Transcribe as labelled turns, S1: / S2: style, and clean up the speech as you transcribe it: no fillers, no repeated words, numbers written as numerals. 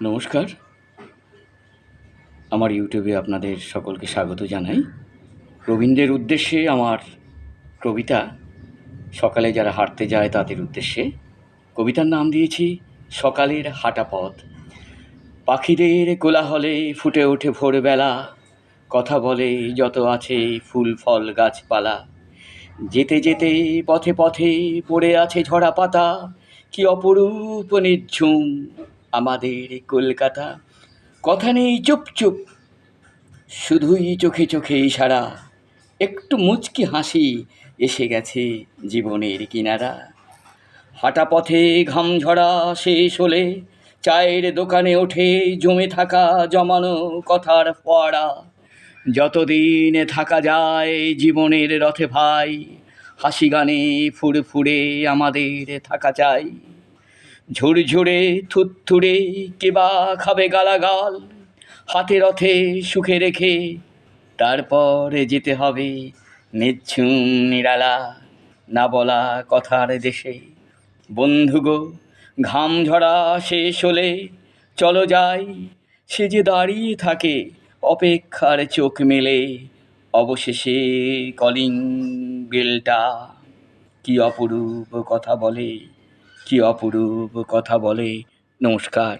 S1: নমস্কার। আমার ইউটিউবে আপনাদের সকলকে স্বাগত জানাই। প্রবীণদের উদ্দেশ্যে আমার কবিতা, সকালে যারা হাঁটতে যায় তাদের উদ্দেশ্যে। কবিতার নাম দিয়েছি সকালের হাঁটা পথ। পাখিদের কোলাহলে ফুটে ওঠে ভোরবেলা, কথা বলে যত আছে ফুল ফল গাছপালা। যেতে যেতে পথে পথে পড়ে আছে ঝরা পাতা, কি অপরূপ নিঝুম আমাদের কলকাতা। কথা নেই চুপ চুপ, শুধুই চোখে চোখে ইশারা, একটু মুচকি হাসি এসে গেছে জীবনের কিনারা। হাঁটা পথে ঘাম ঝরা শেষ হলে চায়ের দোকানে ওঠে জমে থাকা জমানো কথার ফোয়ারা। যতদিন থাকা যায় জীবনের রথে ভাই, হাসি গানে ফুরফুরে আমাদের থাকা চাই। ঝুরঝুরে থুরথুরে কেবা খাবে গালাগাল, হাতে রথে সুখে রেখে তারপর যেতে হবে নিঝুম নিরালা না বলা কথার দেশে। বন্ধুগো, ঘাম ঝরা শেষ হলে চলো যাই, সে যে দাঁড়িয়ে থাকে অপেক্ষার চোখ মেলে, অবশেষে কলিং বেলটা কি অপরূপ কথা বলে, কি অপরূপ কথা বলে। নমস্কার।